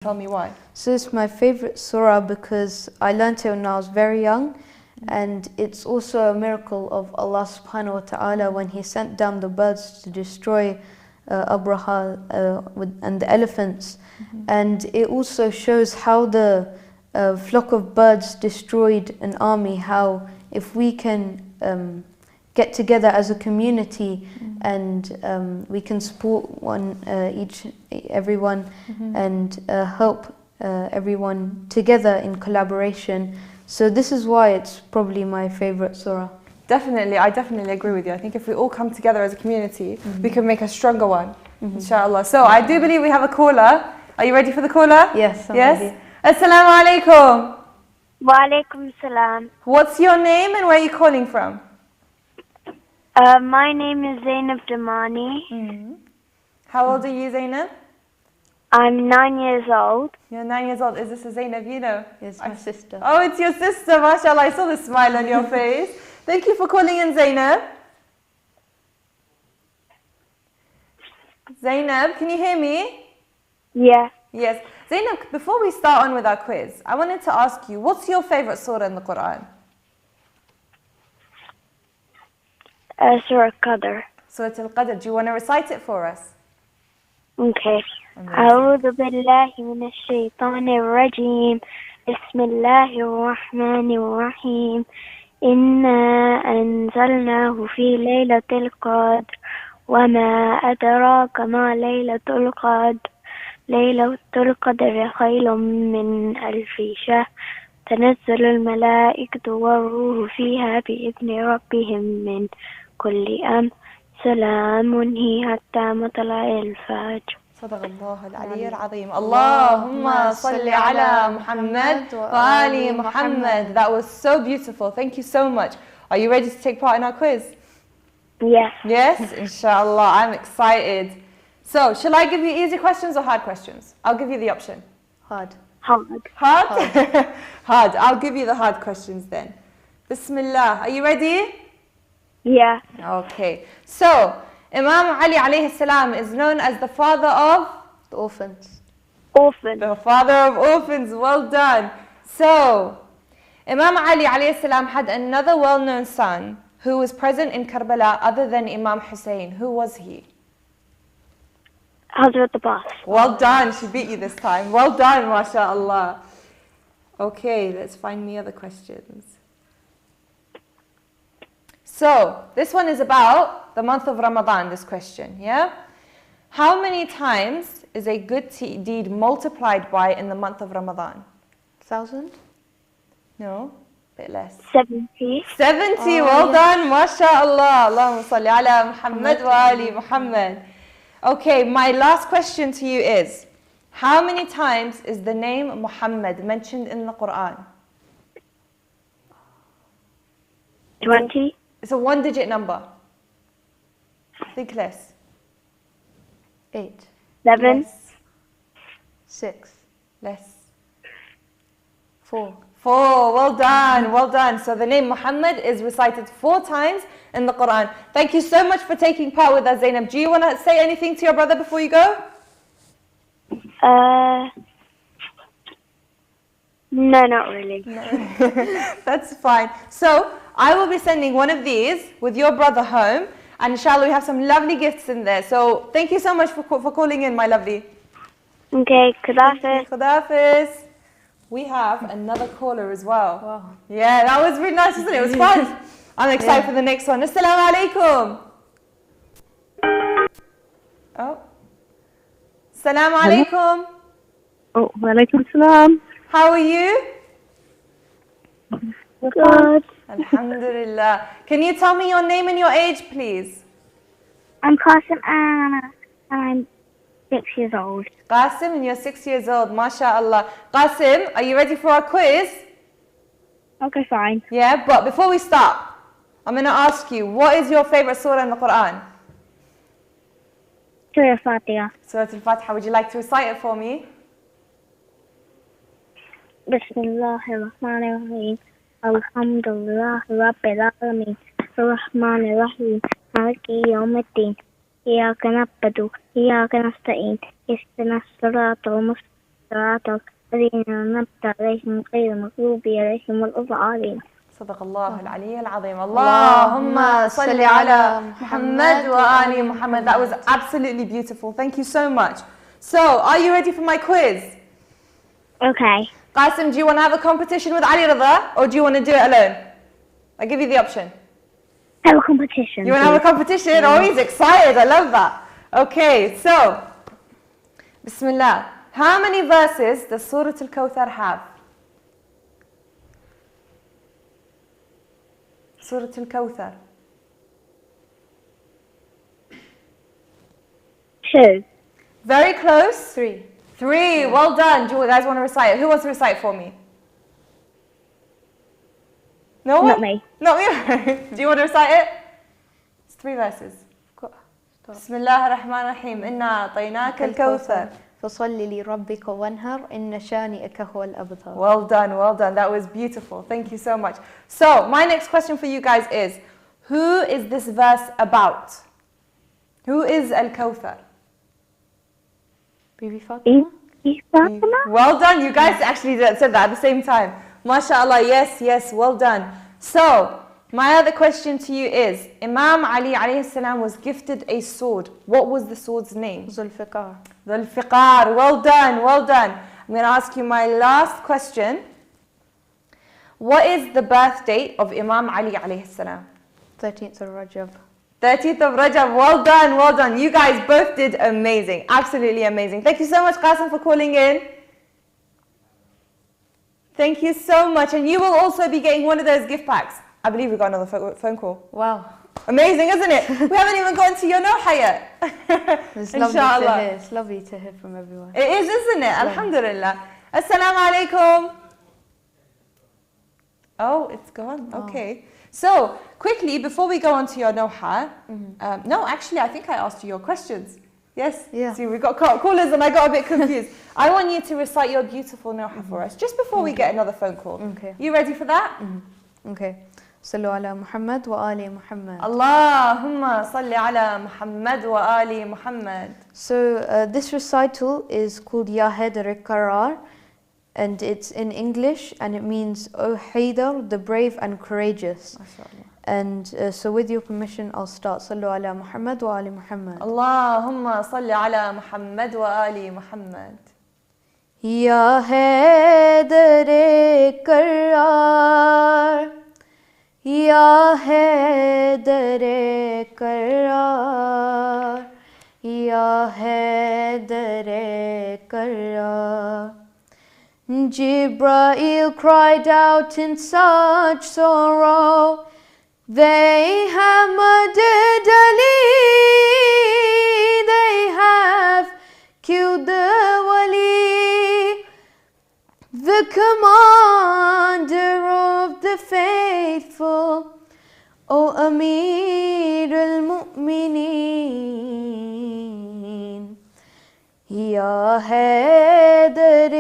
Tell me why. So it's my favorite surah because I learnt it when I was very young, and it's also a miracle of Allah subhanahu wa ta'ala when He sent down the birds to destroy Abraha and the elephants. And it also shows how the flock of birds destroyed an army, how if we can get together as a community and we can support everyone and help everyone together in collaboration. So this is why it's probably my favorite surah. Definitely, I definitely agree with you. I think if we all come together as a community, we can make a stronger one, inshallah. So I do believe we have a caller. Are you ready for the caller? Yes, I'm yes? ready. Assalamu alaikum. Wa alaikum salam. What's your name and where are you calling from? My name is Zainab Damani. How old are you, Zainab? I'm 9 years old. You're 9 years old. Is this a Zainab you know? Yes, my sister. Oh, it's your sister, mashallah. I saw the smile on your face. Thank you for calling in, Zainab. Zainab, can you hear me? Yeah. Yes. Zainab, before we start on with our quiz, I wanted to ask you, what's your favorite surah in the Quran? Surah Qadr. Surah Al-Qadr. Do you want to recite it for us? Okay. أعوذ بالله من الشيطان الرجيم بسم الله الرحمن الرحيم إنا أنزلناه في ليلة القدر وما أدراك ما ليلة القدر ليلة القدر خير من ألف شهر تنزل الملائكة والروح فيها بإذن ربهم من كل أمر سلام هي حتى مطلع الفجر. صدق الله العلي العظيم. اللهم صل على محمد وآل محمد. That was so beautiful. Thank you so much. Are you ready to take part in our quiz? Yes. Yes, inshallah. I'm excited. So, shall I give you easy questions or hard questions? I'll give you the option. Hard. Hard. Hard? Hard. I'll give you the hard questions then. Bismillah. Are you ready? Yeah. Okay. So, Imam Ali alayhi salam is known as the father of? The orphans. Orphan. The father of orphans. Well done. So, Imam Ali alayhi salam had another well-known son who was present in Karbala other than Imam Hussein. Who was he? Hazrat Abbas. Well done. She beat you this time. Well done, mashallah. Okay, let's find the other questions. So, this one is about the month of Ramadan, this question, yeah? How many times is a good deed multiplied by in the month of Ramadan? 1,000? No, a bit less. 70. 70, well done, mashallah. Allahumma salli ala Muhammad wa ali Muhammad. Okay, my last question to you is, how many times is the name Muhammad mentioned in the Quran? 20. It's a one-digit number. Think less. 8. 7. Less. 6. Less. 4. 4. Well done. Well done. So the name Muhammad is recited 4 times in the Quran. Thank you so much for taking part with us, Zainab. Do you want to say anything to your brother before you go? No, not really. That's fine. So I will be sending one of these with your brother home. And inshallah, we have some lovely gifts in there. So thank you so much for calling in, my lovely. Okay, Khadafis. Khadafis. We have another caller as well. Wow. Yeah, that was really nice, wasn't it? It was fun. I'm excited for the next one. Assalamu alaikum. Oh. Assalamu alaikum. Oh, wa alaikum salam. How are you? Good. Alhamdulillah. Can you tell me your name and your age, please? I'm Qasim and I'm 6 years old. Qasim, and you're 6 years old. MashaAllah. Qasim, are you ready for our quiz? Okay, fine. Yeah, but before we start, I'm going to ask you, what is your favorite surah in the Quran? Surah Fatiha. Surah Al-Fatiha. Would you like to recite it for me? Bismillahir Rahmanir Rahim. Alhamdulillah Rabbil Alamin. Ar-Rahmanir Rahim. Maliki Yawmiddin. إياك نعبد وإياك نستعين اهدنا الصراط المستقيم صراط الذين أنعمت عليهم غير المغضوب عليهم ولا الضالين. صدق الله العلي العظيم. Allahumma salli ala Muhammad wa ali Muhammad. That was absolutely beautiful. Thank you so much. So, are you ready for my quiz? Okay. Qasim, do you want to have a competition with Ali Rida or do you want to do it alone? I'll give you the option. Have a competition. You want to have a competition? Oh, he's excited. I love that. Okay, so, Bismillah. How many verses does Surah Al-Kawthar have? Surah Al-Kawthar. 2. Very close. 3. 3. Well done. Do you guys want to recite it? Who wants to recite for me? No one? Not me. Not me. Do you want to recite it? It's 3 verses. Bismillah ar-Rahman ar-Rahim. Inna a'tainaka al-Kawthar. فصل لربك وانهر إن شانئك هو الأبتر. Well done, well done. That was beautiful. Thank you so much. So, my next question for you guys is, who is this verse about? Who is Al-Kawthar? Bibi Fatema? Fatema? Well done. You guys actually said that at the same time. MashaAllah. Yes, yes. Well done. So, my other question to you is, Imam Ali alayhi salam was gifted a sword. What was the sword's name? Zulfiqar. Zulfiqar. Well done, well done. I'm going to ask you my last question. What is the birth date of Imam Ali alayhi salam? 13th of Rajab. 30th of Rajab. Well done, well done. You guys both did amazing. Absolutely amazing. Thank you so much, Qasim, for calling in. Thank you so much. And you will also be getting one of those gift packs. I believe we got another phone call. Wow. Amazing, isn't it? We haven't even gotten to your noha yet. It's lovely to hear. It's lovely to hear from everyone. It is, isn't it? Alhamdulillah. Assalamu alaikum. Oh, it's gone. Okay. So, quickly, before we go on to your noha, no, actually, I think I asked you your questions. Yes? Yeah. See, we got callers and I got a bit confused. I want you to recite your beautiful noha for us, just before we get another phone call. Okay. You ready for that? Okay. صلوا على محمد وآل محمد. Allahumma salli ala Muhammad wa ali Muhammad. So this recital is called Ya Haidar Karar, and it's in English and it means O Haidar, the brave and courageous. And so with your permission I'll start. صلوا على محمد وآل محمد. Allahumma salli ala Muhammad wa ali Muhammad. Ya Haidar Karar, Ya Haidar Karar, Ya Haidar Karar. Jibreel cried out in such sorrow, they have murdered Ali, they have killed the wali, the commander of the faithful, O Amir al-Mu'mineen. Ya Haidar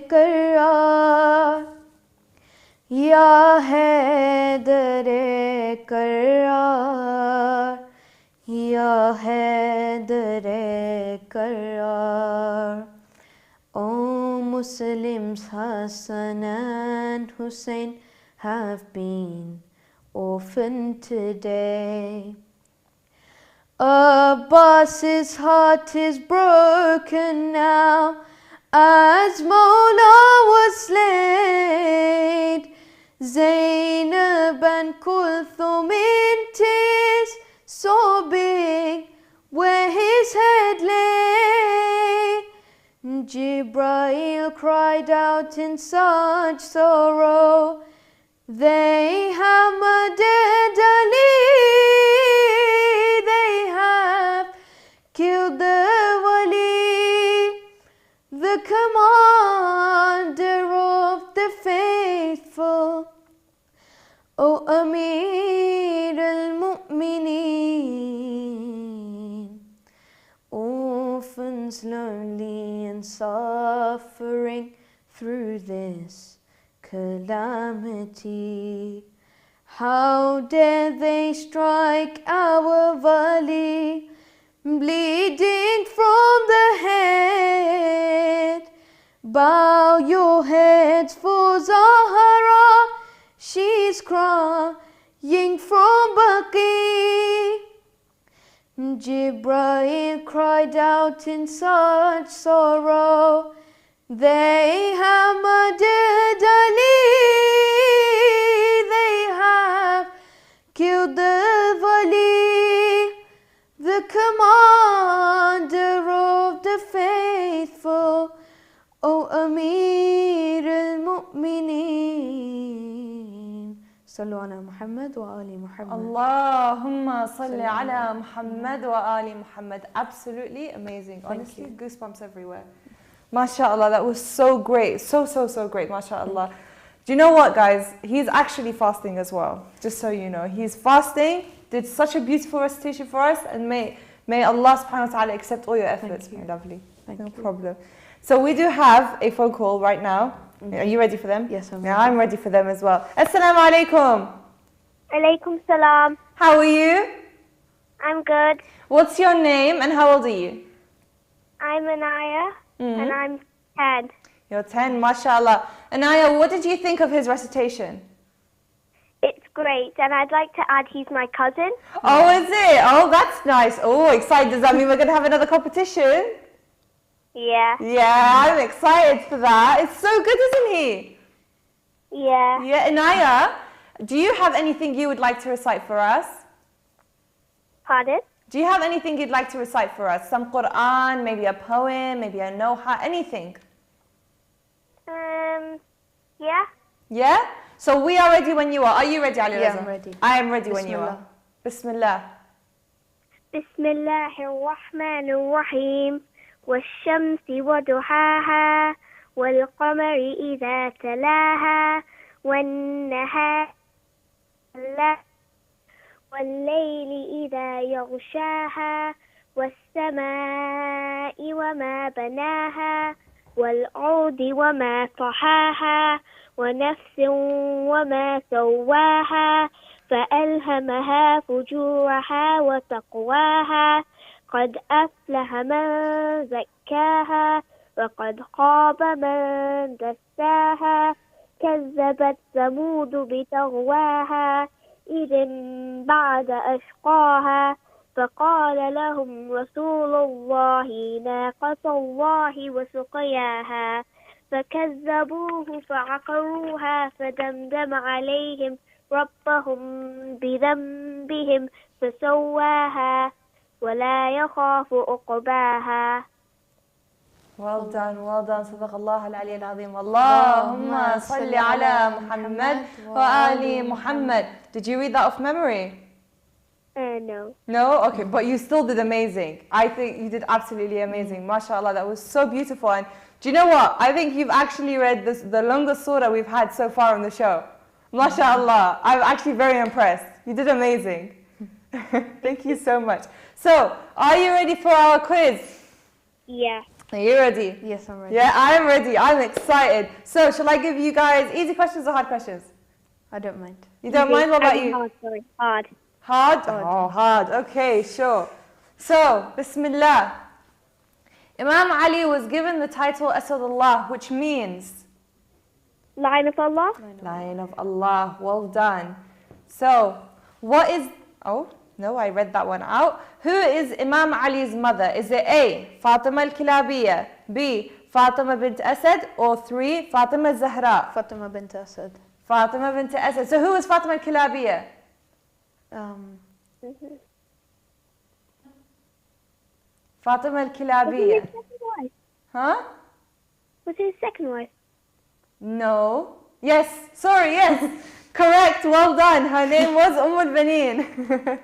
Karar, Ya Haidar Karar, Ya Haidar Karar. O Muslims, Hassan and Hussein have been orphaned today. Abbas's heart is broken now as Mawla was slain. Zainab and Kulthum in tears sobbing where his head lay. Jibreel cried out in such sorrow, they have murdered Ali, they have killed the wali, the commander of the faithful, O Amir al-Mu'mineen. Orphans lonely and suffering through this calamity, how dare they strike our valley, bleeding from the head, Bow your heads for Zahra, she's crying from Baqi. Jibreel cried out in such sorrow, they have murdered Ali, they have killed the Wali, the commander of the faithful, O Amir al-Mu'mineen. Sallu ala Muhammad wa ali Muhammad. Allahumma salli ala Muhammad wa ali Muhammad. Absolutely amazing. Honestly, goosebumps everywhere. MashaAllah, that was so great. So great, MashaAllah. Do you know what, guys? He's actually fasting as well, just so you know. He's fasting, did such a beautiful recitation for us, and may Allah subhanahu wa ta'ala accept all your efforts, my lovely. No problem. So we do have a phone call right now. Are you ready for them? Yes, I'm ready. Yeah, I'm ready for them as well. Assalamu alaikum. Alaikum salam. How are you? I'm good. What's your name and how old are you? I'm Anaya, and I'm 10. You're 10, mashallah. Anaya, what did you think of his recitation? It's great, and I'd like to add he's my cousin. Oh, is it? Oh, that's nice. Oh, excited. Does that mean we're going to have another competition? Yeah. Yeah, I'm excited for that. It's so good, isn't he? Yeah. Yeah, Anaya, do you have anything you would like to recite for us? Pardon? Do you have anything you'd like to recite for us? Some Quran, maybe a poem, maybe a noha, anything? Yeah. Yeah? So we are ready when you are. Are you ready, Ali Yeah, Raza? I'm ready. I am ready when you are. Bismillah. بسم الله الرحمن الرحيم والشمس وضحاها والقمر إذا تلاها والنهار والليل إذا يغشاها والسماء وما بناها والأرض وما طحاها ونفس وما سواها فألهمها فجورها وتقواها قد أفلح من زكاها وقد خاب من دساها كذبت ثمود بتغواها إذ انبعث أشقاها فقال لهم رسول الله ناقة الله وسقياها فكذبوه فعقروها فدمدم عليهم ربهم بذنبهم فسواها ولا يخاف عقباها. Well done, صدق الله العلي العظيم. اللهم صل على محمد وآل محمد. Did you read that off memory? No. No? Okay, but you still did amazing. I think you did absolutely amazing. MashaAllah, that was so beautiful. And do you know what? I think you've actually read the longest surah we've had so far on the show. MashaAllah, I'm actually very impressed. You did amazing. Thank you so much. So, are you ready for our quiz? Yeah. Are you ready? Yes, I'm ready. Yeah, I'm ready. I'm excited. So, shall I give you guys easy questions or hard questions? I don't mind. You don't mind? What about you? Hard, sorry. Hard. Hard? Oh, hard. Okay, sure. So, Bismillah. Imam Ali was given the title Asadullah, which means Lion of Allah? Lion of Allah. Well done. So, what is... Oh, no, I read that one out. Who is Imam Ali's mother? Is it A, Fatema al-Kilabiyya, B, Fatema bint Asad, or 3, Fatema Zahra? Fatema bint Asad. Fatema bint Asad. So who is Fatema al-Kilabiyya? Fatema al-Kilabiyya. Huh? Was his second wife? No. Yes. Sorry, yes. Correct. Well done. Her name was al-Baneen.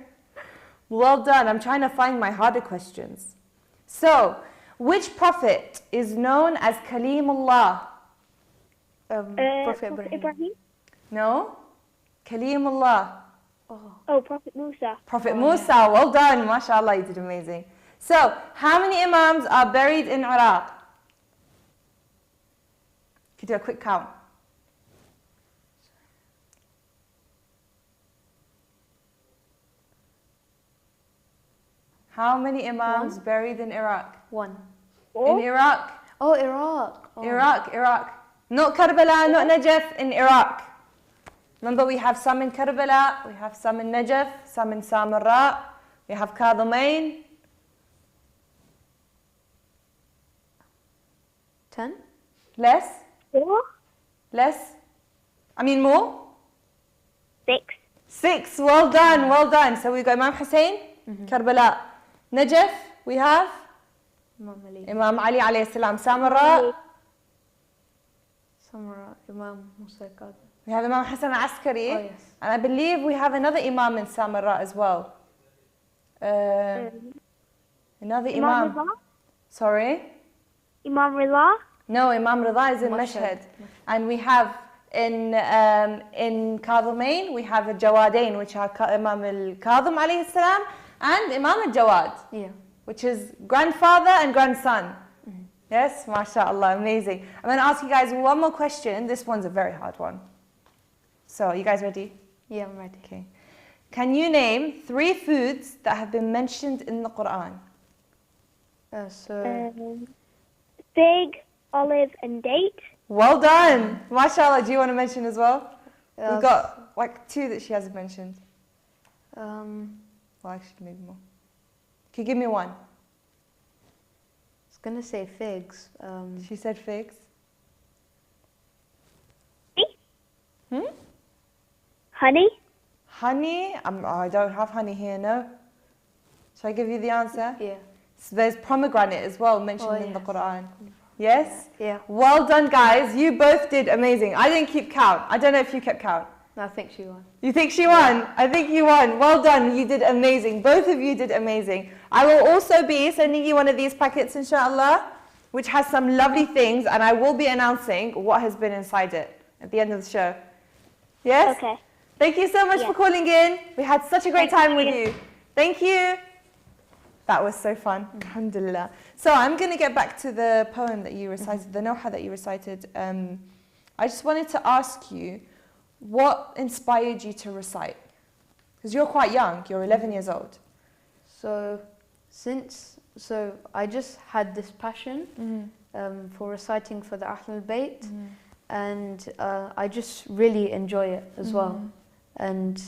Well done. I'm trying to find my harder questions. So, which prophet is known as Kalimullah? Prophet Ibrahim. No? Kalimullah. Oh, Prophet Musa. Prophet Musa. Well done. MashaAllah, you did amazing. So, how many Imams are buried in Iraq? Could do a quick count. How many Imams buried in Iraq? One. In Iraq? Oh, Iraq. Oh. Iraq. Not Karbala, not Najaf, in Iraq. Remember, we have some in Karbala, we have some in Najaf, some in Samarra, we have Kadhimain. 10? Less? 4, Less? I mean more? 6, 6. Well done, well done. So we got Imam Hussein, Karbala. Najaf, we have Imam Ali alayhi salam. Samarra, Samara, Imam Musa Qadhi. we have Imam Hassan al-Askari. Oh, yes. And I believe we have another Imam in Samarra as well. Another Imam Imam. Rida. Sorry? Imam Rida. No, Imam Rida is in Mashhad. And we have in Kadhimain, we have the Jawadain, which are Imam al-Kadhim alayhi salam, and Imam al-Jawad, Yeah. which is grandfather and grandson. Yes, mashallah, amazing. I'm going to ask you guys one more question. This one's a very hard one. So, you guys ready? Yeah, I'm ready. Okay. Can you name 3 foods that have been mentioned in the Quran? Fig, olive, and date. Well done. Mashallah, do you want to mention as well? Yeah. We've got like 2 that she hasn't mentioned. Well, Well, actually, maybe more. Can you give me one? I was gonna say figs. She said figs. Honey. Honey? I don't have honey here, no. Shall I give you the answer? Yeah. So there's pomegranate as well mentioned in the yes. Quran. Yes? Yeah. Well done, guys. You both did amazing. I didn't keep count. I don't know if you kept count. I think she won. You think she won? I think you won. Well done. You did amazing. Both of you did amazing. I will also be sending you one of these packets, inshallah, which has some lovely things, and I will be announcing what has been inside it at the end of the show. Yes? Okay. Thank you so much for calling in. We had such a great time with you. Thank you. That was so fun. Alhamdulillah. So I'm going to get back to the poem that you recited, the Noha that you recited. I just wanted to ask you, what inspired you to recite? Because you're quite young. You're 11 years old. So I just had this passion for reciting for the Ahlul Bayt, and I just really enjoy it as well. And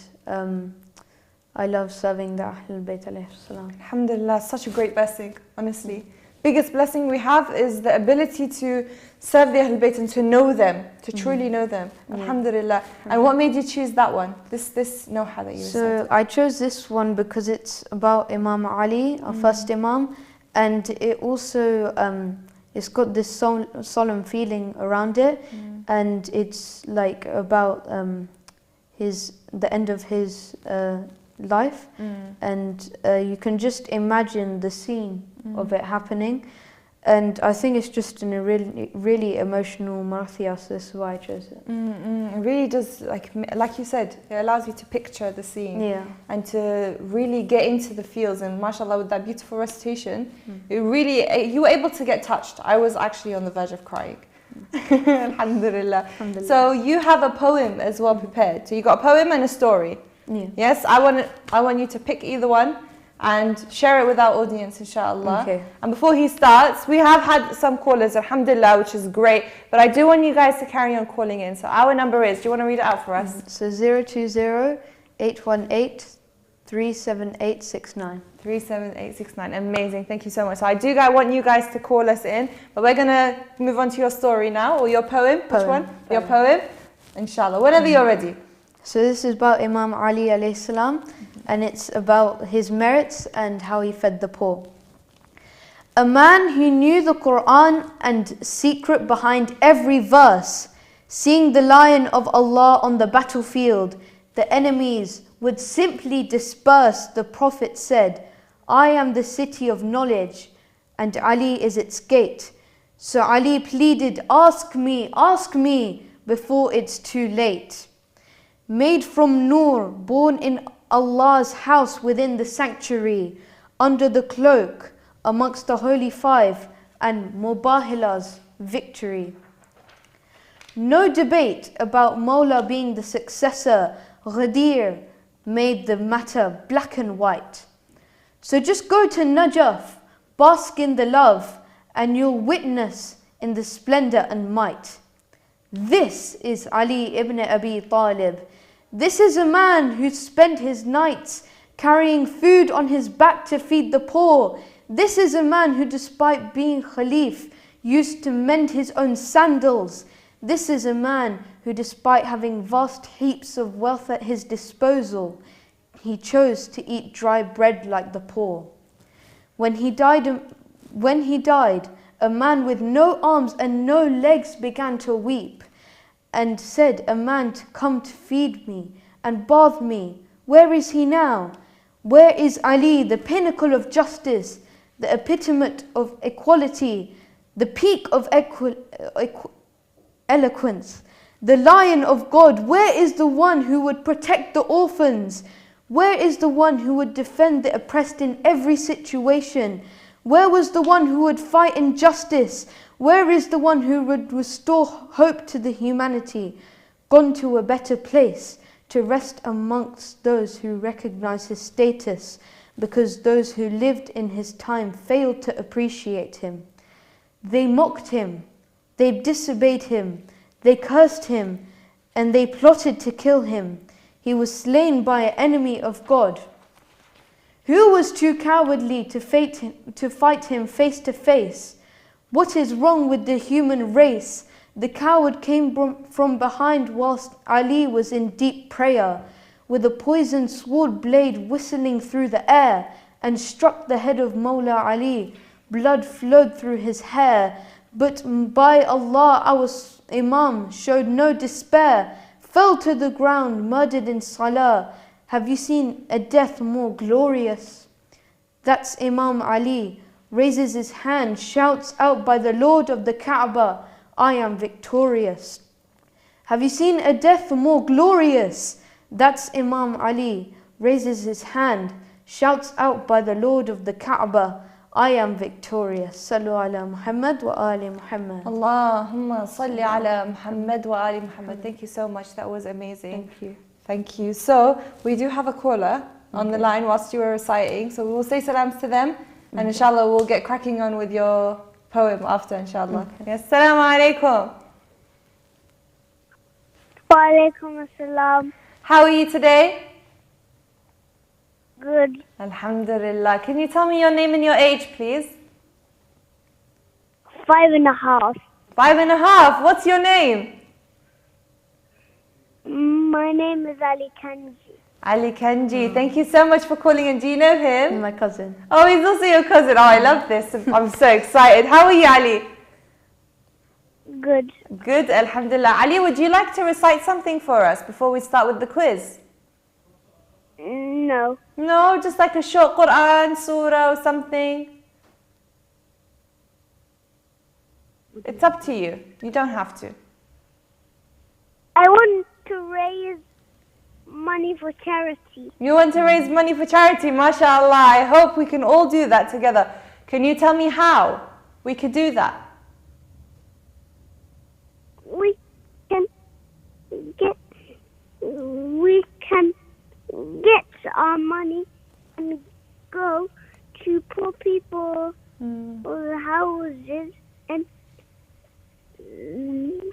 I love serving the Ahlul Bayt alayhi salam. Alhamdulillah, such a great blessing, honestly. Biggest blessing we have is the ability to serve the Ahlul Bayt and to know them, to truly know them. Alhamdulillah. And what made you choose that one? This Noha that you recited? So I chose this one because it's about Imam Ali, our first Imam, and it also it's got this solemn feeling around it, and it's like about the end of his life, and you can just imagine the scene of it happening, and I think it's just in a really emotional marthiyah, so this is why I chose it. It really does, like you said, it allows you to picture the scene and to really get into the feels, and mashallah, with that beautiful recitation, you were able to get touched. I was actually on the verge of crying. Alhamdulillah. So you have a poem as well prepared. So you got a poem and a story. Yeah. Yes, I want you to pick either one and share it with our audience, inshallah. Okay. And before he starts, we have had some callers, alhamdulillah, which is great. But I do want you guys to carry on calling in. So our number is, do you want to read it out for us? So 020-818-37869. 37869. Amazing. Thank you so much. So I want you guys to call us in, but we're going to move on to your story now, or your poem. Which one? Your poem. Inshallah. Whenever you're ready. So this is about Imam Ali alayhi salam, and it's about his merits and how he fed the poor. A man who knew the Quran and secret behind every verse, seeing the lion of Allah on the battlefield, the enemies would simply disperse. The Prophet said, I am the city of knowledge, and Ali is its gate. So Ali pleaded, ask me, before it's too late. Made from Noor, born in Allah's house within the sanctuary, under the cloak, amongst the holy five, and Mubahila's victory. No debate about Mawla being the successor. Ghadir made the matter black and white. So just go to Najaf, bask in the love, and you'll witness in the splendor and might. This is Ali ibn Abi Talib. This is a man who spent his nights carrying food on his back to feed the poor. This is a man who, despite being Khalif, used to mend his own sandals. This is a man who, despite having vast heaps of wealth at his disposal, he chose to eat dry bread like the poor. When he died, a man with no arms and no legs began to weep and said, "A man to come to feed me and bathe me. Where is he now? Where is Ali, the pinnacle of justice, the epitome of equality, the peak of eloquence, the lion of God? Where is the one who would protect the orphans? Where is the one who would defend the oppressed in every situation? Where was the one who would fight injustice? Where is the one who would restore hope to the humanity? Gone to a better place, to rest amongst those who recognize his status, because those who lived in his time failed to appreciate him. They mocked him, they disobeyed him, they cursed him, and they plotted to kill him. He was slain by an enemy of God. Who was too cowardly to fight him face to face? What is wrong with the human race? The coward came from behind whilst Ali was in deep prayer, with a poisoned sword blade whistling through the air, and struck the head of Mawla Ali. Blood flowed through his hair, but by Allah our Imam showed no despair, fell to the ground, murdered in salah. Have you seen a death more glorious? That's Imam Ali, raises his hand, shouts out, by the Lord of the Kaaba, I am victorious. Have you seen a death more glorious? That's Imam Ali, raises his hand, shouts out, by the Lord of the Kaaba, I am victorious. Sallu ala Muhammad wa ali Muhammad. Allahumma salli ala Muhammad wa ali Muhammad. Thank you so much. That was amazing. Thank you. Thank you. So we do have a caller on the line whilst you were reciting. So we will say salams to them, and inshallah we'll get cracking on with your poem after, inshallah. Yes. Assalamu alaikum. Wa alaikum assalam. How are you today? Good. Alhamdulillah. Can you tell me your name and your age, please? 5.5. 5.5. What's your name? My name is Ali Kanji. Ali Kanji. Thank you so much for calling in. Do you know him? My cousin. Oh, he's also your cousin. Oh, I love this. I'm so excited. How are you, Ali? Good. Good, alhamdulillah. Ali, would you like to recite something for us before we start with the quiz? No. No, just like a short Quran, surah or something. It's up to you. You don't have to. I want to raise money for charity. You want to raise money for charity, mashallah. I hope we can all do that together. Can you tell me how we could do that? We can get our money and go to poor people or houses, and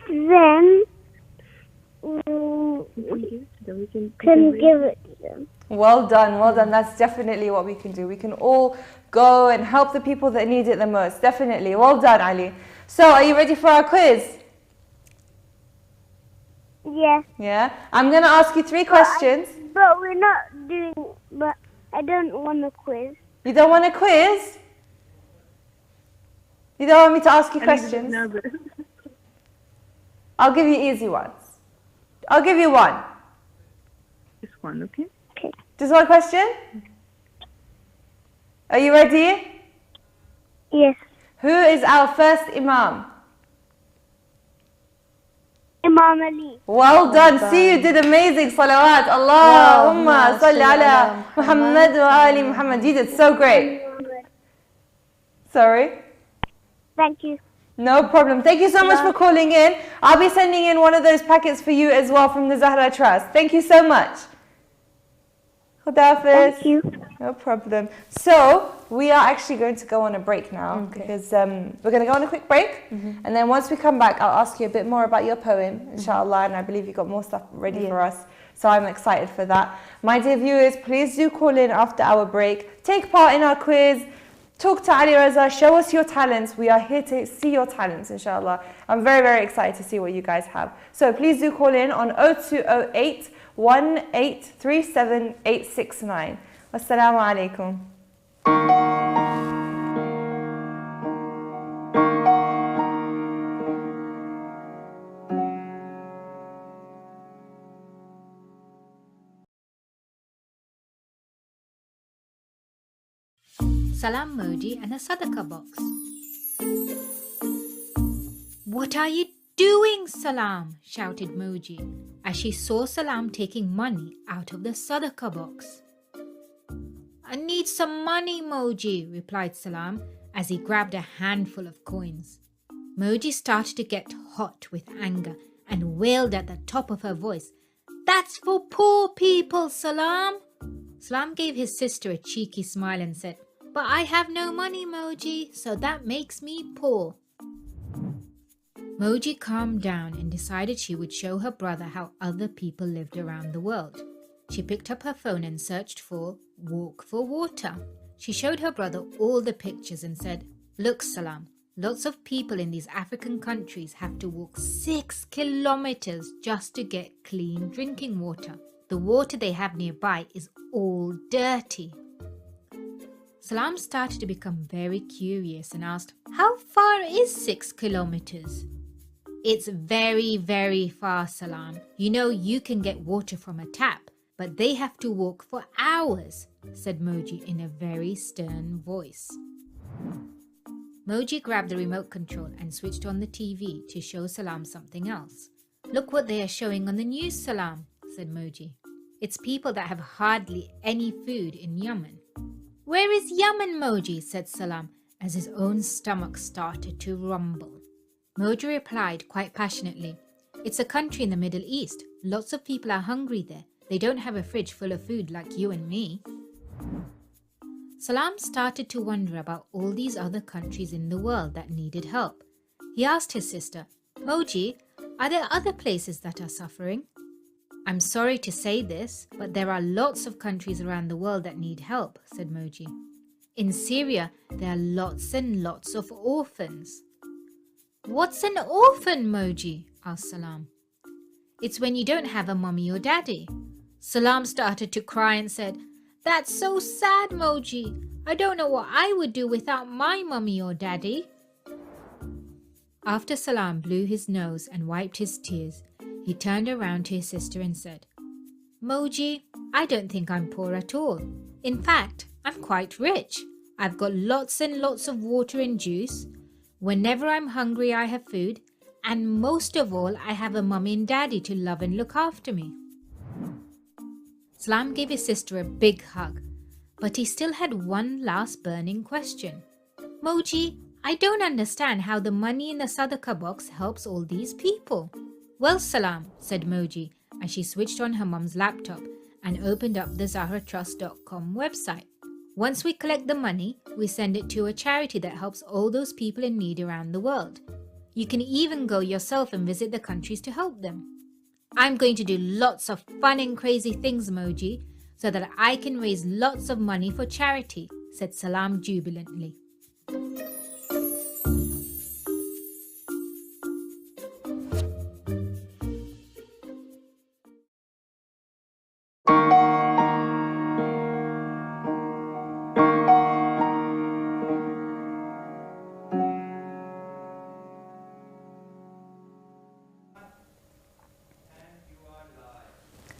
then can give it to them. Well done, well done. That's definitely what we can do. We can all go and help the people that need it the most. Definitely. Well done, Ali. So, are you ready for our quiz? Yes. Yeah? I'm going to ask you 3 questions. But we're not doing. But I don't want a quiz. You don't want a quiz? You don't want me to ask you questions? I'll give you easy ones. I'll give you one. Just one, okay? Okay. Just one question? Are you ready? Yes. Who is our first Imam? Imam Ali. Well done. See, you did amazing. Salawat. Allahumma salli ala Muhammad wa ali Muhammad. You did so great. Sorry? Thank you. No problem. Thank you so much for calling in. I'll be sending in one of those packets for you as well from the Zahra Trust. Thank you so much. Khudafis. Thank you. No problem. So we are actually going to go on a break now because we're going to go on a quick break, and then once we come back, I'll ask you a bit more about your poem, inshallah, and I believe you've got more stuff ready for us. So I'm excited for that. My dear viewers, please do call in after our break. Take part in our quiz. Talk to Ali Raza. Show us your talents. We are here to see your talents, inshallah. I'm very, very excited to see what you guys have. So please do call in on 0208 1837 869. Wassalamu alaikum. Salam Moji and a Sadaqah box. What are you doing, Salam? Shouted Moji as she saw Salam taking money out of the Sadaqah box. I need some money, Moji, replied Salam as he grabbed a handful of coins. Moji started to get hot with anger and wailed at the top of her voice, That's for poor people, Salam. Salam gave his sister a cheeky smile and said, But I have no money, Moji, so that makes me poor. Moji calmed down and decided she would show her brother how other people lived around the world. She picked up her phone and searched for Walk for Water. She showed her brother all the pictures and said, Look, Salam, lots of people in these African countries have to walk 6 kilometers just to get clean drinking water. The water they have nearby is all dirty. Salam started to become very curious and asked, How far is 6 kilometers? It's very, very far, Salam. You know you can get water from a tap, but they have to walk for hours, said Moji in a very stern voice. Moji grabbed the remote control and switched on the TV to show Salam something else. Look what they are showing on the news, Salam, said Moji. It's people that have hardly any food in Yemen. Where is Yemen, Moji? Said Salam as his own stomach started to rumble. Moji replied quite passionately, It's a country in the Middle East. Lots of people are hungry there. They don't have a fridge full of food like you and me. Salam started to wonder about all these other countries in the world that needed help. He asked his sister, Moji, are there other places that are suffering? I'm sorry to say this, but there are lots of countries around the world that need help, said Moji. In Syria, there are lots and lots of orphans. What's an orphan, Moji? Asked Salam. It's when you don't have a mummy or daddy. Salam started to cry and said, That's so sad, Moji. I don't know what I would do without my mummy or daddy. After Salam blew his nose and wiped his tears, he turned around to his sister and said, Moji, I don't think I'm poor at all. In fact, I'm quite rich. I've got lots and lots of water and juice. Whenever I'm hungry, I have food. And most of all, I have a mummy and daddy to love and look after me. Salam gave his sister a big hug, but he still had one last burning question. Moji, I don't understand how the money in the Sadaqah box helps all these people. Well, Salam, said Moji as she switched on her mum's laptop and opened up the ZahraTrust.com website. Once we collect the money, we send it to a charity that helps all those people in need around the world. You can even go yourself and visit the countries to help them. I'm going to do lots of fun and crazy things, Moji, so that I can raise lots of money for charity, said Salam jubilantly.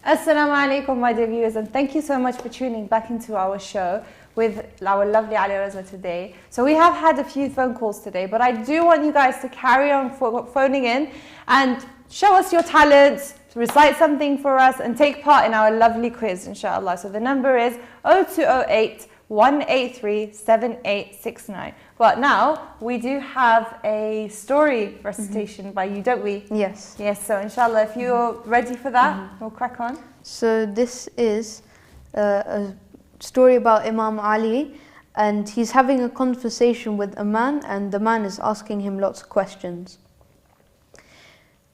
Assalamu alaikum, my dear viewers, and thank you so much for tuning back into our show with our lovely Ali Raza today. So we have had a few phone calls today, but I do want you guys to carry on phoning in and show us your talents, recite something for us, and take part in our lovely quiz, inshallah. So the number is 0208 183 7869. But now we do have a story recitation by you, don't we? Yes. Yes, so inshallah, if you're ready for that, we'll crack on. So this is a story about Imam Ali, and he's having a conversation with a man, and the man is asking him lots of questions.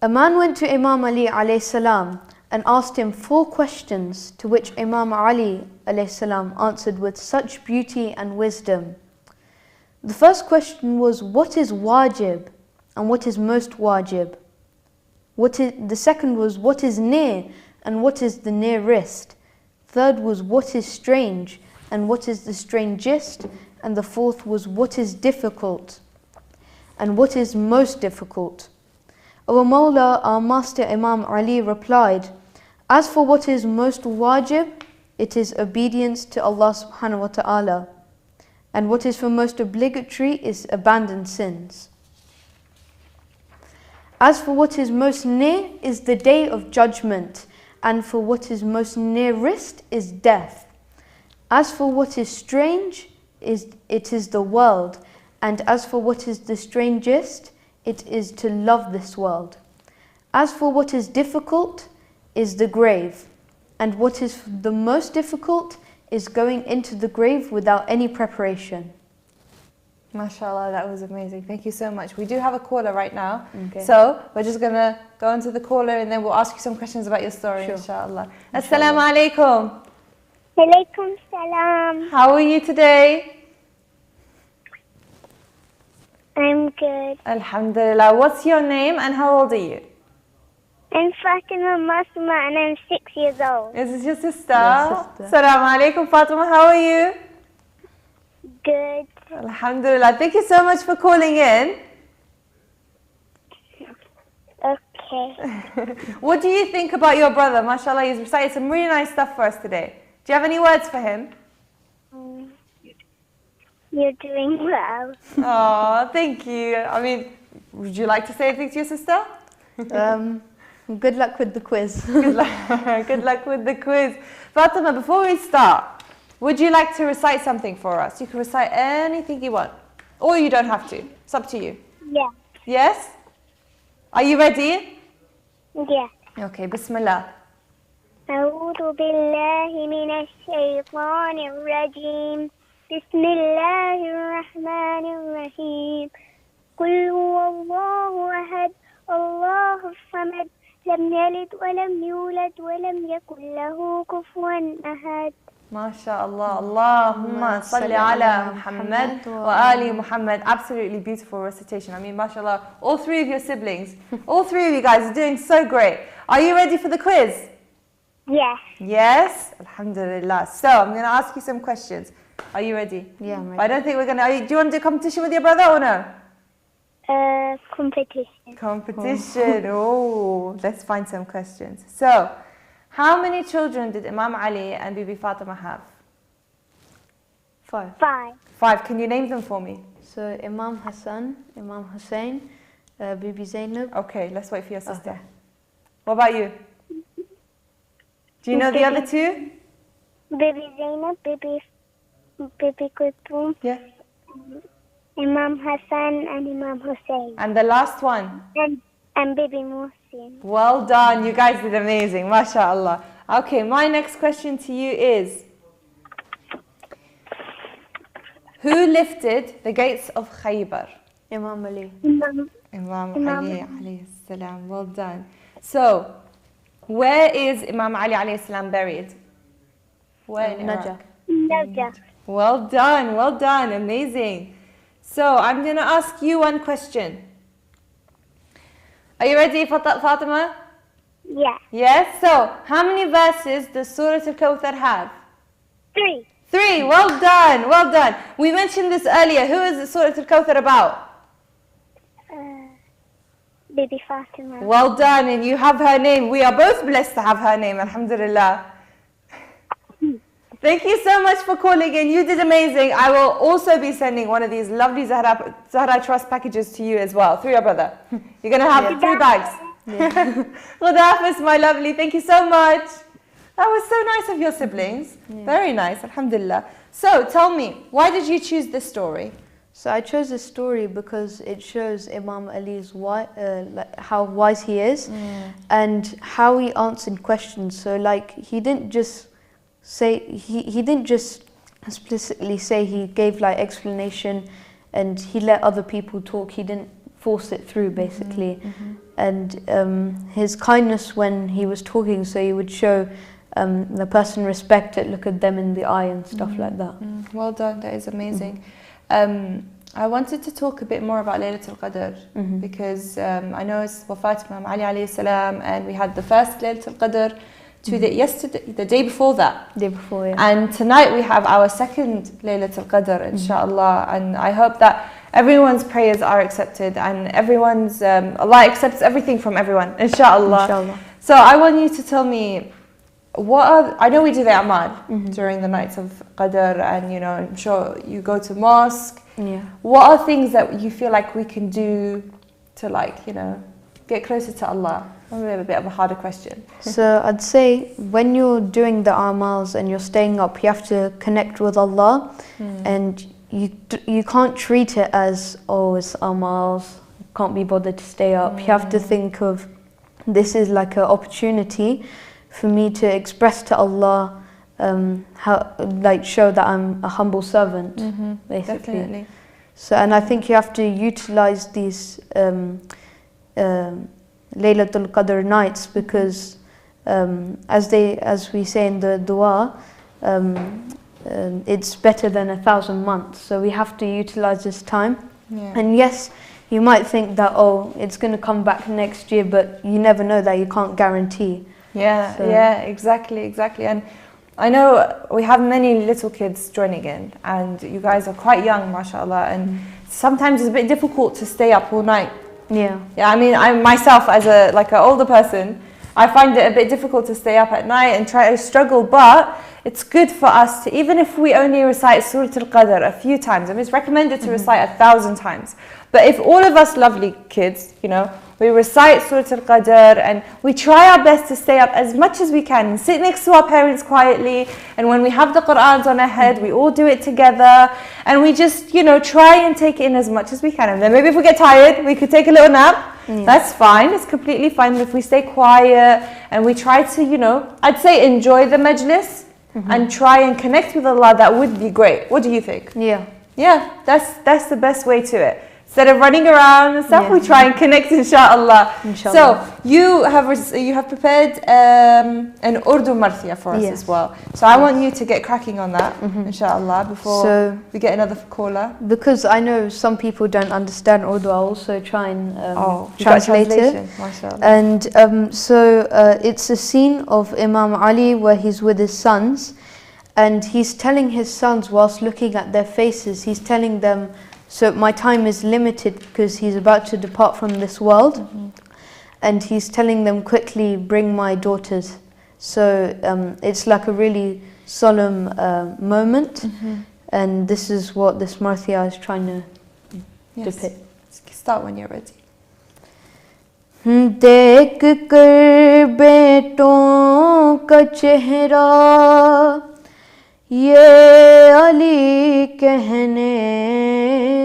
A man went to Imam Ali alayhi salam and asked him 4 questions, to which Imam Ali alayhi salam answered with such beauty and wisdom. The first question was, what is wajib and what is most wajib? The second was, what is near and what is the nearest? Third was, what is strange and what is the strangest? And the fourth was, what is difficult and what is most difficult? Our Mawla, our Master Imam Ali replied, as for what is most wajib, it is obedience to Allah subhanahu wa ta'ala. And what is for most obligatory is abandon sins. As for what is most near is the day of judgment, and for what is most nearest is death. As for what is strange, it is the world, and as for what is the strangest, it is to love this world. As for what is difficult is the grave, and what is the most difficult is going into the grave without any preparation. MashaAllah, that was amazing. Thank you so much. We do have a caller right now. Okay. So we're just going to go into the caller and then we'll ask you some questions about your story, Sure. inshallah. Assalamu alaikum. Alaikum salam. How are you today? I'm good. Alhamdulillah. What's your name and how old are you? I'm Fatima Masma and I'm 6 years old. Is this your sister? Yes, sister. Assalamu alaikum, Fatima. How are you? Good. Alhamdulillah. Thank you so much for calling in. Okay. What do you think about your brother? MashaAllah, he's recited some really nice stuff for us today. Do you have any words for him? You're doing well. Oh, thank you. I mean, would you like to say anything to your sister? Good luck with the quiz. Good luck. Good luck with the quiz. Fatima, before we start, would you like to recite something for us? You can recite anything you want. Or you don't have to. It's up to you. Yeah. Yes? Are you ready? Yeah. Okay, Bismillah. أعوذ بالله من الشيطان الرجيم بسم الله الرحمن الرحيم قل هو الله أحد الله الصمد لم يلد ولم يولد ولم يكن له كفوا أحد. MashaAllah. Allahumma salli ala Muhammad wa ali Muhammad. Absolutely beautiful recitation. I mean, MashaAllah, all 3 of your siblings, all 3 of you guys are doing so great. Are you ready for the quiz? Yeah. Yes? Alhamdulillah. So, I'm going to ask you some questions. Are you ready? Yeah, I'm ready. I don't think we're going to... Do you want to do competition with your brother or no? Competition. Competition. Oh, let's find some questions. So, how many children did Imam Ali and Bibi Fatima have? 5. 5. 5. Can you name them for me? So Imam Hassan, Imam Hussein, Bibi Zainab. Okay, let's wait for your sister. Okay. What about you? Do you know the other 2? Bibi Zainab, Bibi Kulthum, Yeah. Imam Hassan and Imam Hussein. And the last one? And Bibi Muhsin. Well done. You guys did amazing. MashaAllah. Okay, my next question to you is, who lifted the gates of Khaybar? Imam Ali. Imam Ali alayhi salam. Well done. So, where is Imam Ali alayhi salam buried? Where in Iraq? Najaf. Well done. Well done. Amazing. So, I'm going to ask you one question. Are you ready, Fatima? Yeah. Yes? So, how many verses does Surah Al-Kawthar have? 3. 3. Well done. Well done. We mentioned this earlier. Who is Surah Al-Kawthar about? Bibi Fatima. Well done. And you have her name. We are both blessed to have her name. Alhamdulillah. Thank you so much for calling in. You did amazing. I will also be sending one of these lovely Zahra Trust packages to you as well, through your brother. You're going to have 3 bags. Khuda Hafiz, my lovely. Thank you so much. That was so nice of your siblings. Very nice, alhamdulillah. So, tell me, why did you choose this story? So I chose this story because it shows Imam Ali's how wise he is and how he answered questions. So like he didn't just say, he didn't just explicitly say, he gave like explanation and he let other people talk. He didn't force it through basically. And his kindness when he was talking, so he would show the person respect it, look at them in the eye and stuff like that. Well done, that is amazing. I wanted to talk a bit more about Laylatul Qadr because I know it's Wafat Imam Ali alayhi salam, and we had the first Laylatul Qadr yesterday, the day before that. Day before, yeah. And tonight we have our second Laylatul Qadr, inshallah. And I hope that everyone's prayers are accepted and everyone's, Allah accepts everything from everyone, inshallah. Inshallah. So I want you to tell me, I know we do the Amal during the nights of Qadr, and you know, I'm sure you go to mosque. Yeah. What are things that you feel like we can do to, like, you know, get closer to Allah? Maybe a bit of a harder question. So I'd say when you're doing the amals and you're staying up, you have to connect with Allah, and you can't treat it as, oh, it's amals, can't be bothered to stay up. You have to think of, this is like an opportunity for me to express to Allah, how, like, show that I'm a humble servant, basically. Definitely. So, and I think you have to utilize these Laylatul Qadr nights, because as we say in the dua, it's better than 1,000 months. So we have to utilize this time. And yes, you might think that, oh, it's going to come back next year, but you never know, that you can't guarantee. Yeah, exactly. And I know we have many little kids joining in, and you guys are quite young, mashallah, and sometimes it's a bit difficult to stay up all night. Yeah, I mean, I myself, as an older person, I find it a bit difficult to stay up at night and try to struggle, but it's good for us to, even if we only recite Surah Al-Qadr a few times, I mean, it's recommended to recite 1,000 times. But if all of us lovely kids, you know, we recite Surah Al-Qadr and we try our best to stay up as much as we can and sit next to our parents quietly, and when we have the Qur'ans on our head, we all do it together, and we just, you know, try and take in as much as we can. And then maybe if we get tired, we could take a little nap. That's fine, it's completely fine. But if we stay quiet and we try to, you know, I'd say enjoy the majlis and try and connect with Allah, that would be great. What do you think? Yeah, that's the best way to it. Instead of running around and stuff, we try and connect, inshallah. So you have prepared an Urdu marthia for us as well. So I want you to get cracking on that, inshallah, before we get another caller. Because I know some people don't understand Urdu, I'll also try and translate it. And it's a scene of Imam Ali where he's with his sons, and he's telling his sons, whilst looking at their faces, he's telling them, so my time is limited because he's about to depart from this world, and he's telling them, quickly bring my daughters. So it's like a really solemn moment, and this is what this marthia is trying to depict. Start when you're ready. देख कर बेटों का चेहरा ये अली कहने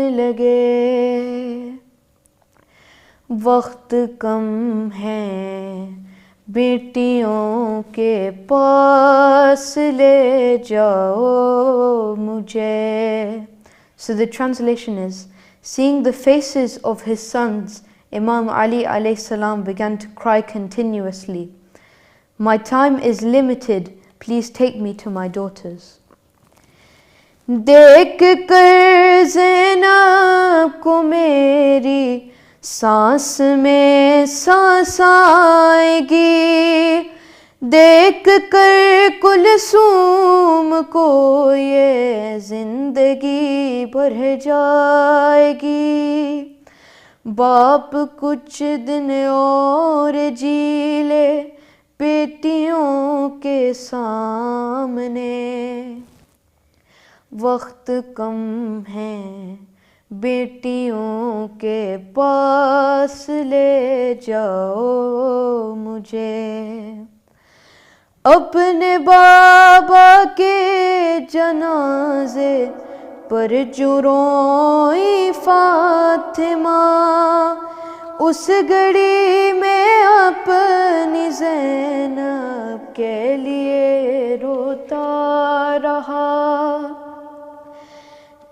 लगे, वक्त कम है बेटियों के पास ले जाओ मुझे. So the translation is, seeing the faces of his sons, Imam Ali alayhi salam began to cry continuously. My time is limited, please take me to my daughters. देख कर ज़ैनब को मेरी सांस में सांस आएगी, देख कर कुलसूम को ये जिंदगी बढ़ जाएगी. बाप कुछ दिन और जी ले बेटियों के सामने, वक्त कम है बेटियों के पास ले जाओ मुझे. अपने बाबा के जनाजे पर जो रोई फातिमा, उस घड़ी में अपनी ज़ैनब के लिए रोता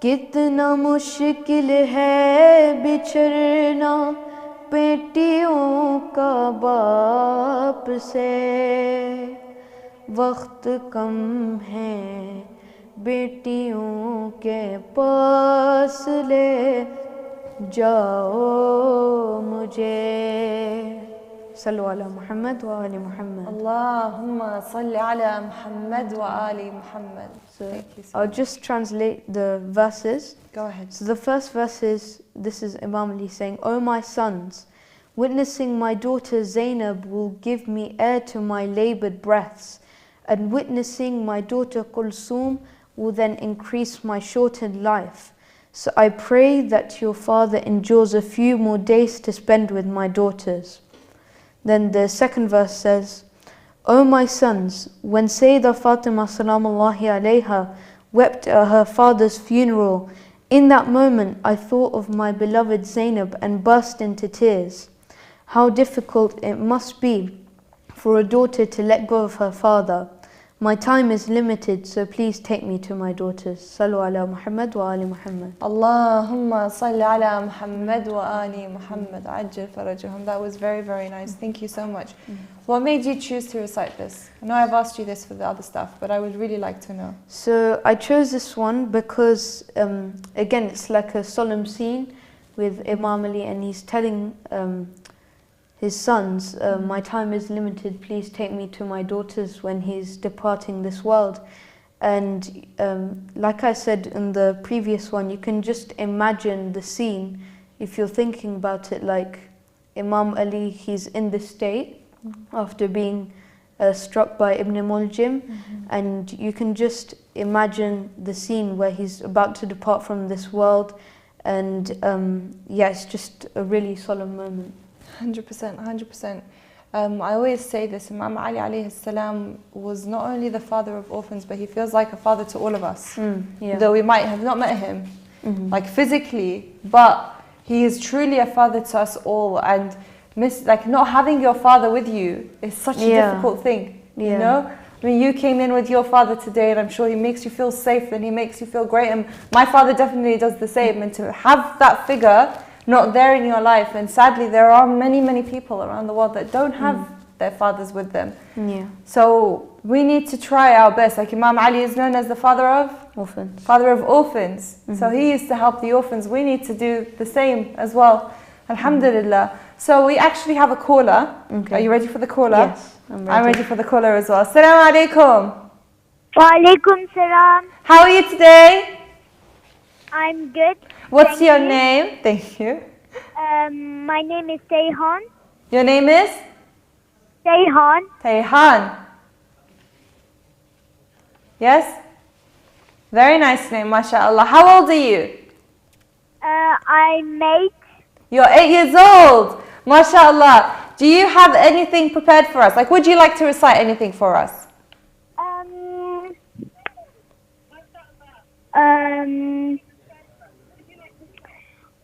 कितना मुश्किल है बिछड़ना बेटियों का बाप से वक्त कम है बेटियों के पास ले जाओ मुझे सल्लु अला मुहम्मद व आलि Muhammad Allahumma salli ala Muhammad wa ali Muhammad. Thank you so I'll much. just translate the verses. Go ahead. So the first verse is, this is Imam Ali saying, O my sons, witnessing my daughter Zainab will give me air to my laboured breaths, and witnessing my daughter Kulsum will then increase my shortened life. So I pray that your father endures a few more days to spend with my daughters. Then the second verse says, O my sons, when Sayyidah Fatema salamullahi alayha wept at her father's funeral, in that moment I thought of my beloved Zainab and burst into tears. How difficult it must be for a daughter to let go of her father. My time is limited, so please take me to my daughters. Sallu ala Muhammad wa ali Muhammad. Allahumma salli ala Muhammad wa ali Muhammad. Ajjal farajahum. That was very, very nice. Thank you so much. What made you choose to recite this? I know I've asked you this for the other stuff, but I would really like to know. So I chose this one because, again, it's like a solemn scene with Imam Ali, and he's telling his sons, my time is limited, please take me to my daughters when he's departing this world. And like I said in the previous one, you can just imagine the scene if you're thinking about it, like Imam Ali, he's in this state after being struck by Ibn Muljim, and you can just imagine the scene where he's about to depart from this world, and yeah, it's just a really solemn moment. 100%, 100%. I always say this, Imam Ali alayhi salam was not only the father of orphans, but he feels like a father to all of us. Yeah. Though we might have not met him, like physically, but he is truly a father to us all. And like not having your father with you is such a difficult thing, you know? I mean, you came in with your father today, and I'm sure he makes you feel safe, and he makes you feel great. And my father definitely does the same. And to have that figure not there in your life, and sadly there are many, many people around the world that don't have their fathers with them. So we need to try our best. Like Imam Ali is known as the father of orphans. Father of orphans. So he used to help the orphans. We need to do the same as well. Alhamdulillah. So we actually have a caller. Are you ready for the caller? Yes, I'm ready for the caller as well. Assalamu alaikum. Wa alaikum salam. How are you today? I'm good. What's your name? Thank you. My name is Tayhan. Your name is? Tayhan. Tayhan. Yes? Very nice name, mashallah. How old are you? I'm 8. You're 8 years old. Mashallah. Do you have anything prepared for us? Like, would you like to recite anything for us?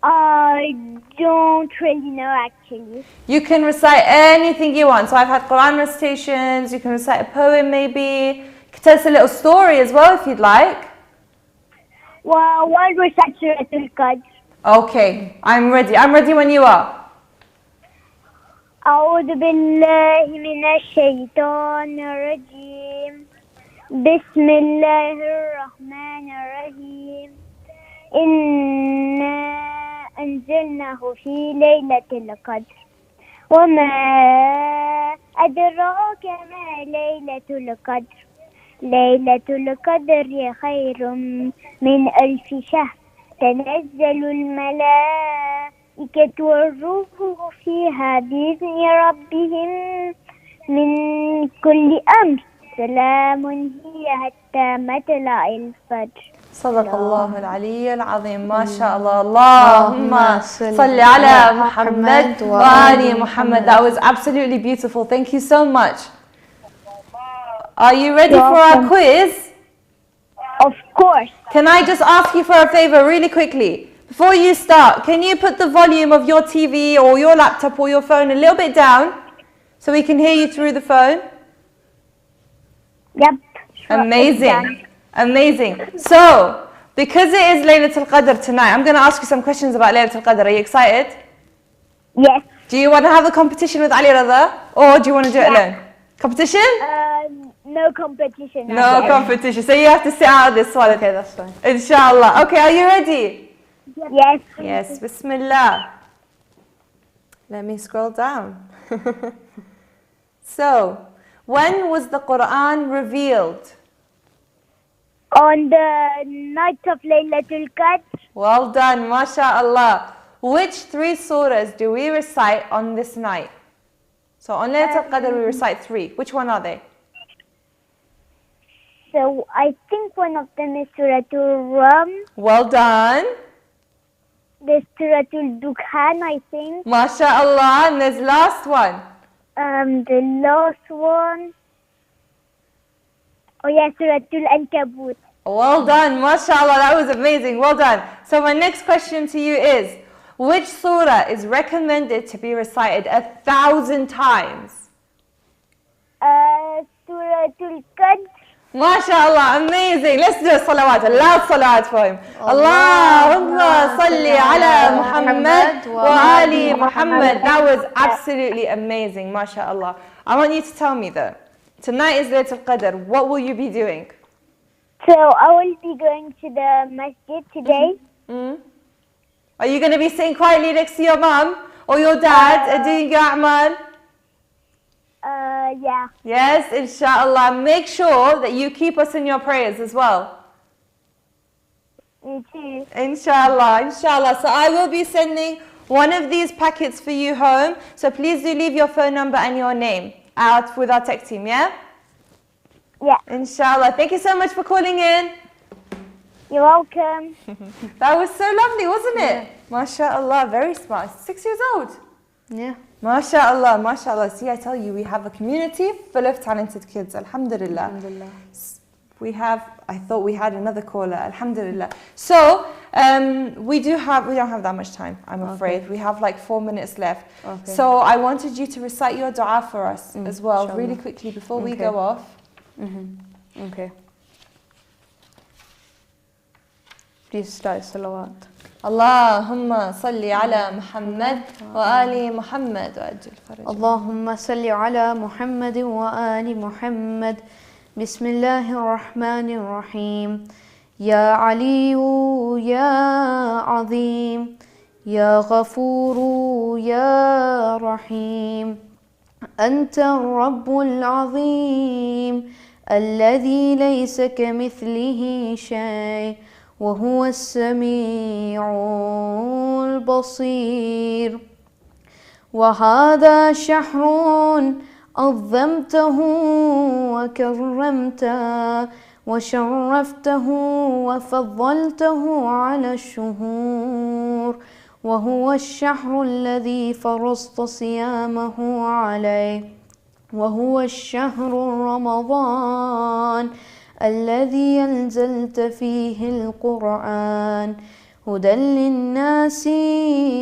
I don't really know actually. You can recite anything you want. So I've had Quran recitations. You can recite a poem maybe. You can tell us a little story as well if you'd like. Well, one recite Surah Al-Qadr. Okay, I'm ready. I'm ready when you are. أعوذ بالله من الشيطان الرجيم بسم الله الرحمن الرحيم إنا أنزلناه في ليلة القدر وما أدراك ما ليلة القدر ليلة القدر خير من 1000 شهر تنزل الملائكة والروح فيها بإذن ربهم من كل أمر سلام هي حتى مطلع الفجر. صدق الله العلي العظيم. ما شاء الله. اللهم صل على محمد وآل محمد. That was absolutely beautiful. Thank you so much. Are you ready for our quiz? Of course. Can I just ask you for a favor really quickly? Before you start, can you put the volume of your TV or your laptop or your phone a little bit down so we can hear you through the phone? Yep. Amazing. Amazing. So, Because it is Laylatul Qadr tonight, I'm going to ask you some questions about Laylatul Qadr. Are you excited? Yes. Do you want to have a competition with Ali Radha? Or do you want to do it alone? Competition? No competition. No competition. So you have to sit out this one. Okay, that's fine. Inshallah. Okay, are you ready? Yes. Yes, Bismillah. Let me scroll down. So, when was the Quran revealed? On the night of Laylatul Qadr. Well done, mashallah. Which 3 surahs do we recite on this night? So on Laylatul Qadr we recite 3. Which one are they? So I think one of them is Suratul Rum. Well done. There's Suratul Dukhan, I think. Mashallah. And there's last one. The last one. Oh yeah, Suratul Ankabut. Well done, mashallah. That was amazing. Well done. So my next question to you is, which surah is recommended to be recited 1,000 times? Suratul Qadr. MashaAllah, amazing. Let's do a salawat, a loud salawat for him. Allahumma salli ala Muhammad wa ali Muhammad. That was absolutely amazing, MashaAllah. I want you to tell me though, tonight is Laylatul Qadr, what will you be doing? So I will be going to the masjid today. Are you going to be sitting quietly next to your mum or your dad and doing your a'mal? Yeah. Yes, inshallah. Make sure that you keep us in your prayers as well. Me too. Inshallah, inshallah. So I will be sending one of these packets for you home. So please do leave your phone number and your name out with our tech team, yeah? Yeah. Inshallah. Thank you so much for calling in. You're welcome. That was so lovely, wasn't it? MashaAllah, very smart. 6 years old. Yeah. MashaAllah, MashaAllah. See, I tell you, we have a community full of talented kids. Alhamdulillah. Alhamdulillah. I thought we had another caller. Alhamdulillah. So, we don't have that much time, I'm afraid. Okay. We have like 4 minutes left. Okay. So, I wanted you to recite your dua for us as well, inshallah. really quickly before we Okay. go off. Okay. Please start salawat. Allahumma salli ala Muhammad wa ali Muhammad wa ajil faraj. اللهم صل على محمد وآل محمد بسم الله الرحمن الرحيم يا علي يا عظيم يا غفور يا رحيم أنت الرب العظيم الذي ليس كمثله شيء وهو السميع البصير وهذا شهر عظمته وكرمته وشرفته وفضلته على الشهور وهو الشهر الذي فرضت صيامه عليه وهو الشهر رمضان الذي أنزلت فيه القرآن هدى للناس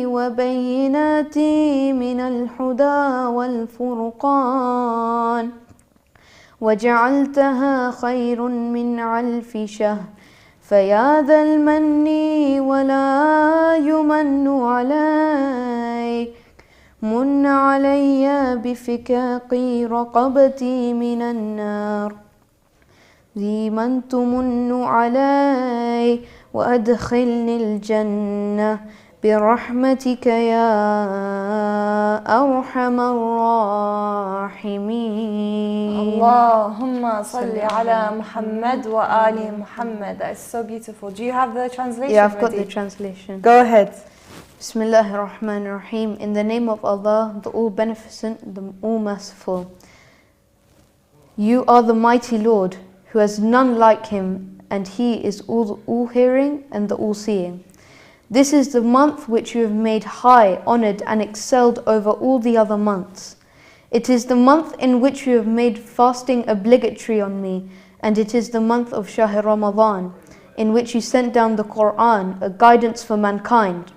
وبينات من الهدى والفرقان وجعلتها خير من 1000 شهر فيا ذا المن ولا يمن عليك من علي بفكاك رقبتي من النار ذي من تمن علي وأدخلني الجنة برحمتك يا أرحم الراحمين. Allahumma salli ala Muhammad wa ali Muhammad. That is so beautiful. Do you have the translation? Yeah, I've got ready? the translation. Go ahead. Bismillahir Rahmanir Rahim. In the name of Allah, the All Beneficent, the All Merciful. You are the mighty Lord, who has none like him, and he is all-hearing and the all-seeing. This is the month which you have made high, honoured and excelled over all the other months. It is the month in which you have made fasting obligatory on me, and it is the month of Shahr Ramadan, in which you sent down the Quran, a guidance for mankind.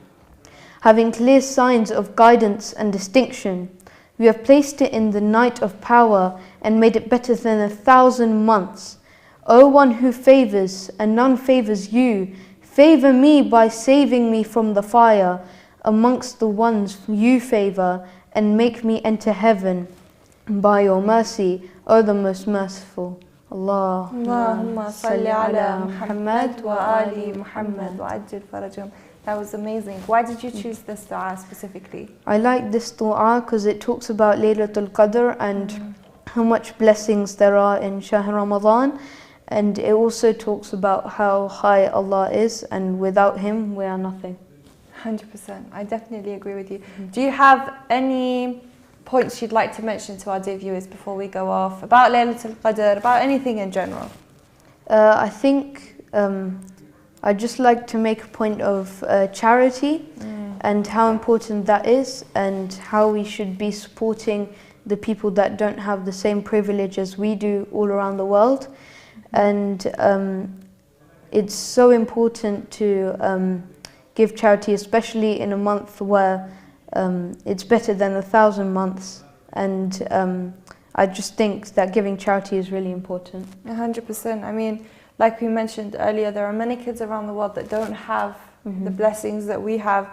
Having clear signs of guidance and distinction, we have placed it in the night of power and made it better than 1,000 months. O one who favours and none favours you, Favor me by saving me from the fire amongst the ones you favor, and make me enter heaven by your mercy, O the most merciful. Allahumma salli ala Muhammad wa ali Muhammad wa ajil farajum. That was amazing. Why did you choose this dua specifically? I like this dua because it talks about Laylatul Qadr and how much blessings there are in Shahr Ramadan, and it also talks about how high Allah is, and without Him we are nothing. 100%. I definitely agree with you. Do you have any points you'd like to mention to our dear viewers before we go off about Laylatul Qadr, about anything in general? I think I'd just like to make a point of charity and how important that is, and how we should be supporting the people that don't have the same privilege as we do all around the world. And it's so important to give charity, especially in a month where it's better than 1,000 months. And I just think that giving charity is really important. 100%. I mean, like we mentioned earlier, there are many kids around the world that don't have the blessings that we have.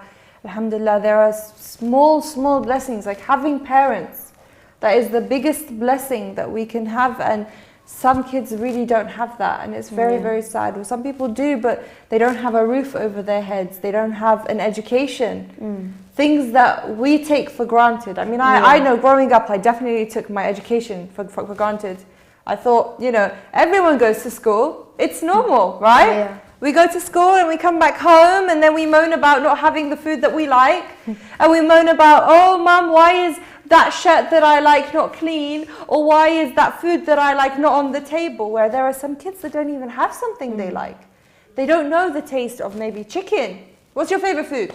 Alhamdulillah, there are small blessings, like having parents. That is the biggest blessing that we can have, and some kids really don't have that, and it's very sad. Well, some people do, but they don't have a roof over their heads, they don't have an education. Things that we take for granted. I mean, I know growing up, I definitely took my education for granted. I thought, you know, everyone goes to school, it's normal, right? Yeah. We go to school and we come back home, and then we moan about not having the food that we like. And we moan about, oh mum, why is that shirt that I like not clean? Or why is that food that I like not on the table? Where there are some kids that don't even have something they like. They don't know the taste of maybe chicken. What's your favorite food?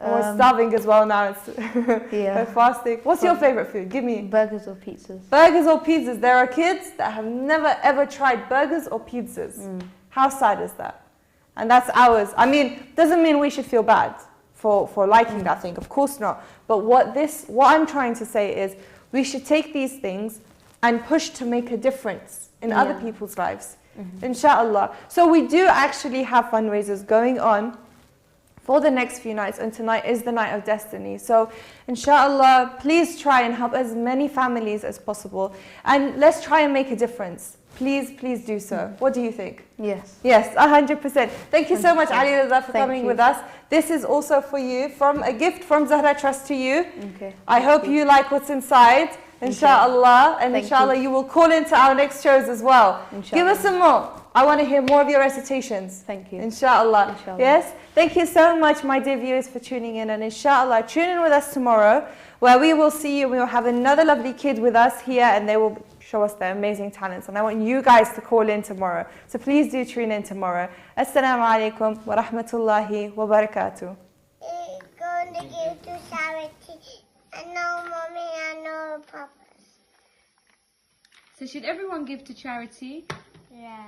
We're starving as well now. We're fasting. What's your favorite food? Give me. Burgers or pizzas? Burgers or pizzas. There are kids that have never ever tried burgers or pizzas. How sad is that? And that's ours. I mean, doesn't mean we should feel bad for liking that thing. Of course not. But what I'm trying to say is, we should take these things and push to make a difference in other people's lives. Inshallah. So we do actually have fundraisers going on for the next few nights, and tonight is the night of destiny. So inshallah, please try and help as many families as possible, and let's try and make a difference. Please do so. What do you think? Yes. Yes, 100%. Thank you so much, Ali Reza, for coming with us. This is also for you, from a gift from Zahra Trust to you. Okay. I hope you like what's inside, inshallah, and inshallah you will call into our next shows as well. Give us some more. I want to hear more of your recitations. Thank you. Inshallah. Yes. Thank you so much, my dear viewers, for tuning in. And inshallah, tune in with us tomorrow, where we will see you. We will have another lovely kid with us here, and they will show us their amazing talents. And I want you guys to call in tomorrow. So please do tune in tomorrow. Assalamu alaikum wa rahmatullahi wa barakatuh. It's going to give to charity. I know mommy, I know papa. So should everyone give to charity? Yeah.